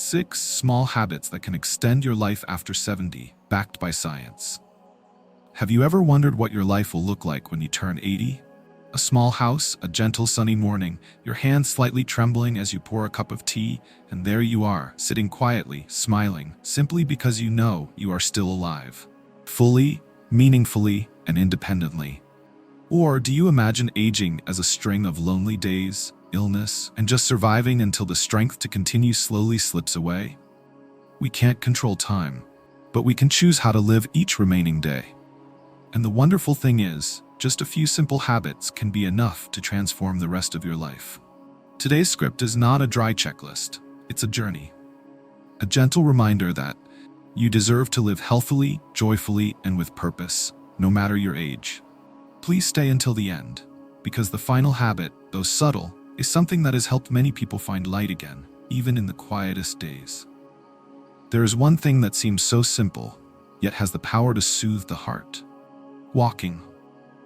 6 small habits that can extend your life after 70, backed by science. Have you ever wondered what your life will look like when you turn 80? A small house, a gentle sunny morning, your hands slightly trembling as you pour a cup of tea, and there you are, sitting quietly, smiling, simply because you know you are still alive. Fully, meaningfully, and independently. Or do you imagine aging as a string of lonely days, illness, and just surviving until the strength to continue slowly slips away? We can't control time, but we can choose how to live each remaining day. And the wonderful thing is, just a few simple habits can be enough to transform the rest of your life. Today's script is not a dry checklist, it's a journey. A gentle reminder that you deserve to live healthily, joyfully, and with purpose, no matter your age. Please stay until the end, because the final habit, though subtle, is something that has helped many people find light again, even in the quietest days. There is one thing that seems so simple, yet has the power to soothe the heart. Walking.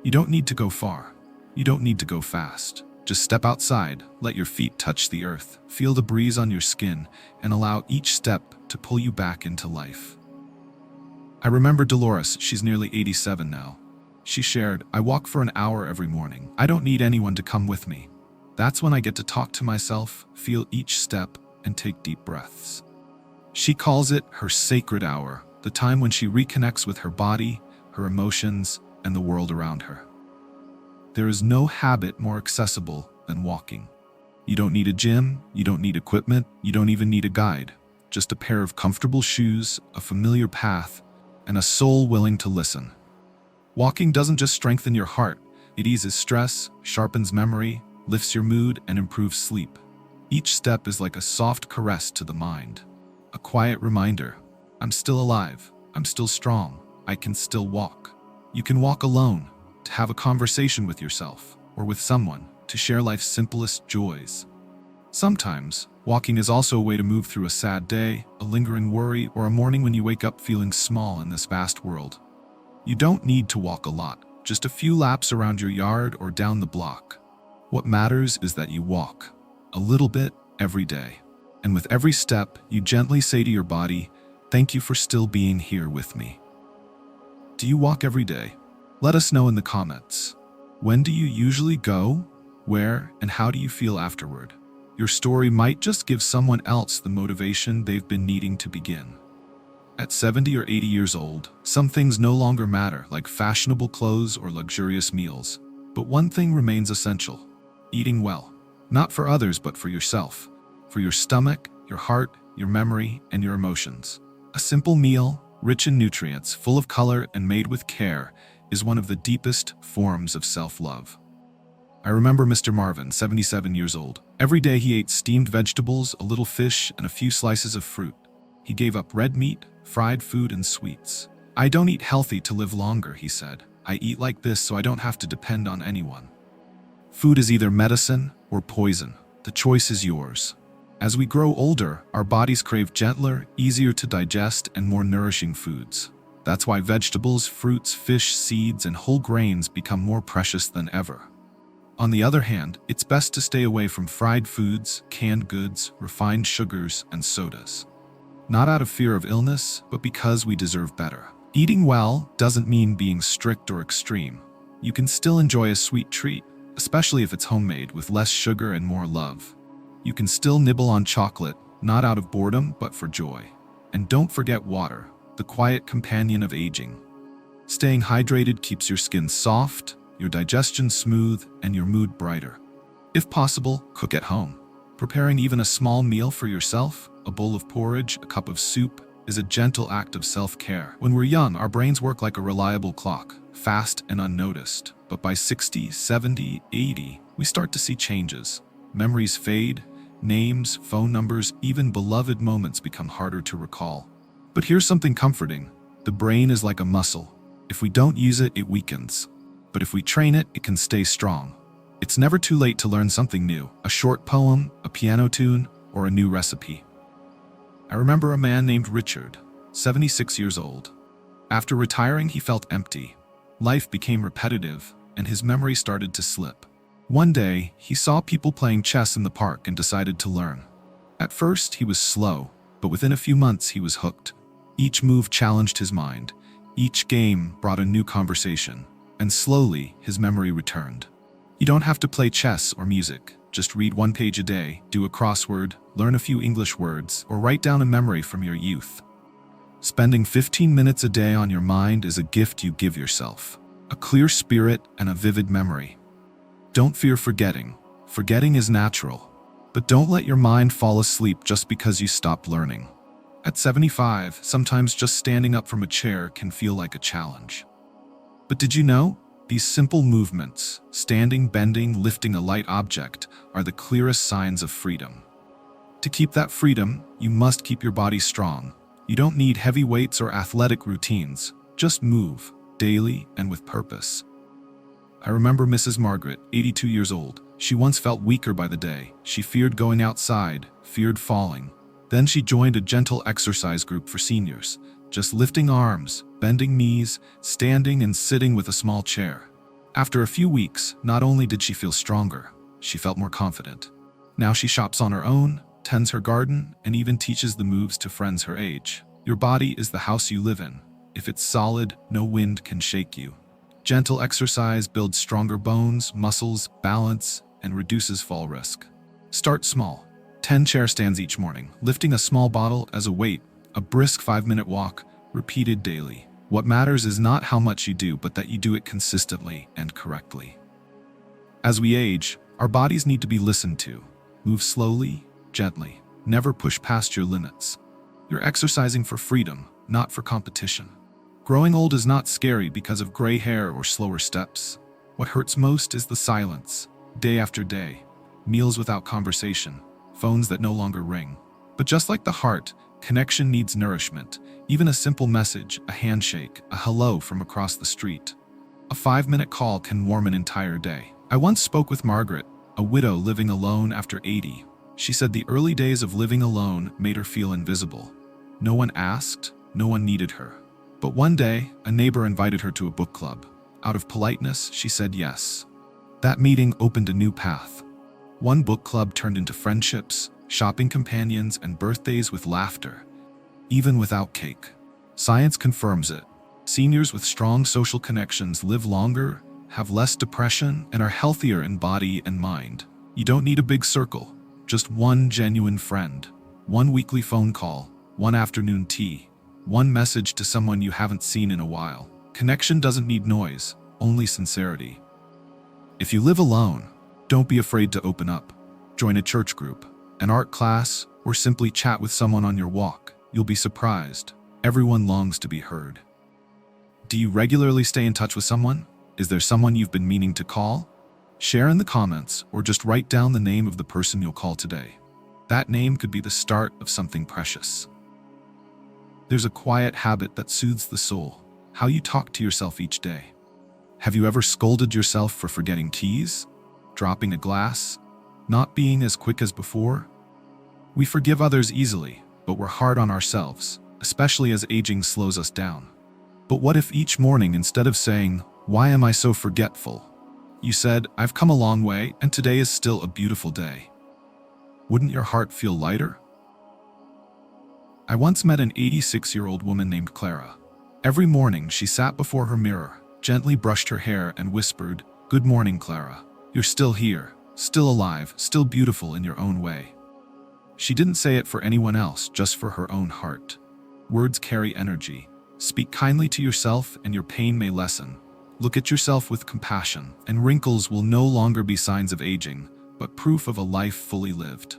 You don't need to go far. You don't need to go fast. Just step outside, let your feet touch the earth, feel the breeze on your skin, and allow each step to pull you back into life. I remember Dolores, she's nearly 87 now. She shared, "I walk for an hour every morning. I don't need anyone to come with me. That's when I get to talk to myself, feel each step, and take deep breaths." She calls it her sacred hour, the time when she reconnects with her body, her emotions, and the world around her. There is no habit more accessible than walking. You don't need a gym, you don't need equipment, you don't even need a guide. Just a pair of comfortable shoes, a familiar path, and a soul willing to listen. Walking doesn't just strengthen your heart, it eases stress, sharpens memory, lifts your mood, and improves sleep. Each step is like a soft caress to the mind. A quiet reminder, I'm still alive, I'm still strong, I can still walk. You can walk alone, to have a conversation with yourself, or with someone, to share life's simplest joys. Sometimes, walking is also a way to move through a sad day, a lingering worry, or a morning when you wake up feeling small in this vast world. You don't need to walk a lot, just a few laps around your yard or down the block. What matters is that you walk, a little bit, every day. And with every step, you gently say to your body, "Thank you for still being here with me." Do you walk every day? Let us know in the comments. When do you usually go? Where? And how do you feel afterward? Your story might just give someone else the motivation they've been needing to begin. At 70 or 80 years old, some things no longer matter, like fashionable clothes or luxurious meals. But one thing remains essential: eating well. Not for others, but for yourself. For your stomach, your heart, your memory, and your emotions. A simple meal, rich in nutrients, full of color, and made with care, is one of the deepest forms of self-love. I remember Mr. Marvin, 77 years old. Every day he ate steamed vegetables, a little fish, and a few slices of fruit. He gave up red meat, fried food, and sweets. "I don't eat healthy to live longer," he said. "I eat like this so I don't have to depend on anyone." Food is either medicine or poison. The choice is yours. As we grow older, our bodies crave gentler, easier to digest, and more nourishing foods. That's why vegetables, fruits, fish, seeds, and whole grains become more precious than ever. On the other hand, it's best to stay away from fried foods, canned goods, refined sugars, and sodas. Not out of fear of illness, but because we deserve better. Eating well doesn't mean being strict or extreme. You can still enjoy a sweet treat, especially if it's homemade with less sugar and more love. You can still nibble on chocolate, not out of boredom, but for joy. And don't forget water, the quiet companion of aging. Staying hydrated keeps your skin soft, your digestion smooth, and your mood brighter. If possible, cook at home. Preparing even a small meal for yourself, a bowl of porridge, a cup of soup, is a gentle act of self-care. When we're young, our brains work like a reliable clock, fast and unnoticed. But by 60, 70, 80, we start to see changes. Memories fade, names, phone numbers, even beloved moments become harder to recall. But here's something comforting. The brain is like a muscle. If we don't use it, it weakens. But if we train it, it can stay strong. It's never too late to learn something new, a short poem, a piano tune, or a new recipe. I remember a man named Richard, 76 years old. After retiring, he felt empty. Life became repetitive, and his memory started to slip. One day, he saw people playing chess in the park and decided to learn. At first, he was slow. But within a few months, he was hooked. Each move challenged his mind. Each game brought a new conversation. And slowly, his memory returned. You don't have to play chess or music. Just read one page a day, do a crossword, learn a few English words, or write down a memory from your youth. Spending 15 minutes a day on your mind is a gift you give yourself. A clear spirit and a vivid memory. Don't fear forgetting. Forgetting is natural. But don't let your mind fall asleep just because you stopped learning. At 75, sometimes just standing up from a chair can feel like a challenge. But did you know? These simple movements, standing, bending, lifting a light object, are the clearest signs of freedom. To keep that freedom, you must keep your body strong. You don't need heavy weights or athletic routines. Just move, daily and with purpose. I remember Mrs. Margaret, 82 years old. She once felt weaker by the day. She feared going outside, feared falling. Then she joined a gentle exercise group for seniors, just lifting arms, bending knees, standing and sitting with a small chair. After a few weeks, not only did she feel stronger, she felt more confident. Now she shops on her own, tends her garden, and even teaches the moves to friends her age. Your body is the house you live in. If it's solid, no wind can shake you. Gentle exercise builds stronger bones, muscles, balance, and reduces fall risk. Start small. 10 chair stands each morning, lifting a small bottle as a weight, a brisk 5-minute walk, repeated daily. What matters is not how much you do, but that you do it consistently and correctly. As we age, our bodies need to be listened to. Move slowly, gently. Never push past your limits. You're exercising for freedom, not for competition. Growing old is not scary because of gray hair or slower steps. What hurts most is the silence, day after day, meals without conversation, phones that no longer ring. But just like the heart, connection needs nourishment. Even a simple message, a handshake, a hello from across the street. A 5-minute call can warm an entire day. I once spoke with Margaret, a widow living alone after 80. She said the early days of living alone made her feel invisible. No one asked, no one needed her. But one day, a neighbor invited her to a book club. Out of politeness, she said yes. That meeting opened a new path. One book club turned into friendships, shopping companions, and birthdays with laughter, even without cake. Science confirms it. Seniors with strong social connections live longer, have less depression, and are healthier in body and mind. You don't need a big circle, just one genuine friend, one weekly phone call, one afternoon tea, one message to someone you haven't seen in a while. Connection doesn't need noise, only sincerity. If you live alone, don't be afraid to open up. Join a church group, an art class, or simply chat with someone on your walk. You'll be surprised. Everyone longs to be heard. Do you regularly stay in touch with someone? Is there someone you've been meaning to call? Share in the comments or just write down the name of the person you'll call today. That name could be the start of something precious. There's a quiet habit that soothes the soul. How you talk to yourself each day. Have you ever scolded yourself for forgetting keys? Dropping a glass? Not being as quick as before? We forgive others easily, but we're hard on ourselves, especially as aging slows us down. But what if each morning, instead of saying, "Why am I so forgetful?" you said, "I've come a long way, and today is still a beautiful day"? Wouldn't your heart feel lighter? I once met an 86-year-old woman named Clara. Every morning, she sat before her mirror, gently brushed her hair, and whispered, "Good morning, Clara. You're still here, still alive, still beautiful in your own way." She didn't say it for anyone else, just for her own heart. Words carry energy. Speak kindly to yourself and your pain may lessen. Look at yourself with compassion, and wrinkles will no longer be signs of aging, but proof of a life fully lived.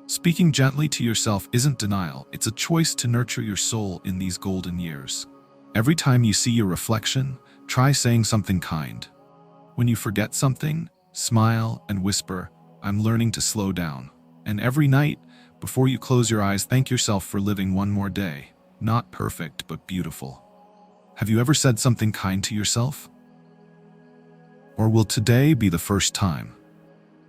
Speaking gently to yourself isn't denial, it's a choice to nurture your soul in these golden years. Every time you see your reflection, try saying something kind. When you forget something, smile and whisper, "I'm learning to slow down." And every night, before you close your eyes, thank yourself for living one more day. Not perfect, but beautiful. Have you ever said something kind to yourself? Or will today be the first time?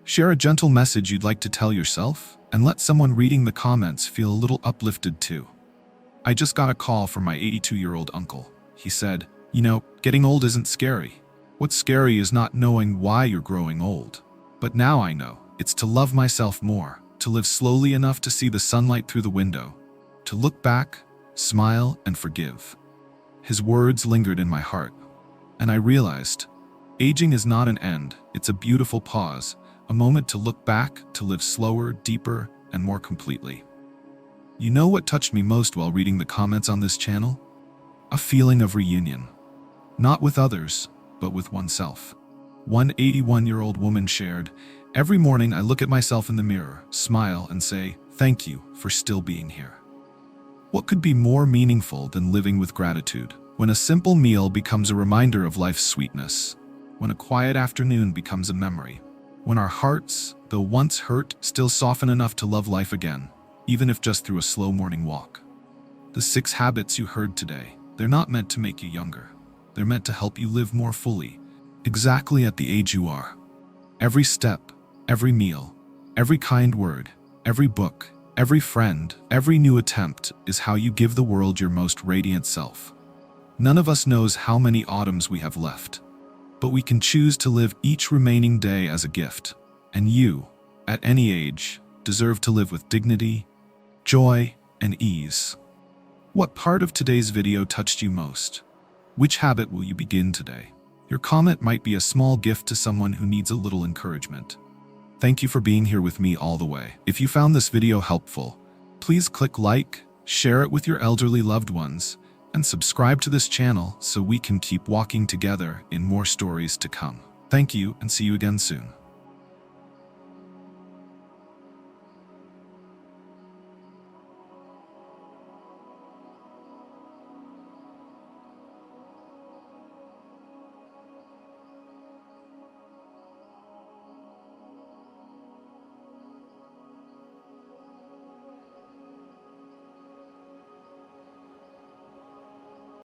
Share a gentle message you'd like to tell yourself, and let someone reading the comments feel a little uplifted too. I just got a call from my 82-year-old uncle. He said, "Getting old isn't scary. What's scary is not knowing why you're growing old. But now I know. It's to love myself more, to live slowly enough to see the sunlight through the window, to look back, smile, and forgive. His words lingered in my heart, and I realized, aging is not an end, it's a beautiful pause, a moment to look back, to live slower, deeper, and more completely. You know what touched me most while reading the comments on this channel? A feeling of reunion. Not with others, but with oneself. One 81-year-old woman shared, "Every morning I look at myself in the mirror, smile, and say, thank you for still being here." What could be more meaningful than living with gratitude? When a simple meal becomes a reminder of life's sweetness. When a quiet afternoon becomes a memory. When our hearts, though once hurt, still soften enough to love life again, even if just through a slow morning walk. The 6 habits you heard today, they're not meant to make you younger. They're meant to help you live more fully, exactly at the age you are. Every step, every meal, every kind word, every book, every friend, every new attempt is how you give the world your most radiant self. None of us knows how many autumns we have left, but we can choose to live each remaining day as a gift. And you, at any age, deserve to live with dignity, joy, and ease. What part of today's video touched you most? Which habit will you begin today? Your comment might be a small gift to someone who needs a little encouragement. Thank you for being here with me all the way. If you found this video helpful, please click like, share it with your elderly loved ones, and subscribe to this channel so we can keep walking together in more stories to come. Thank you, and see you again soon.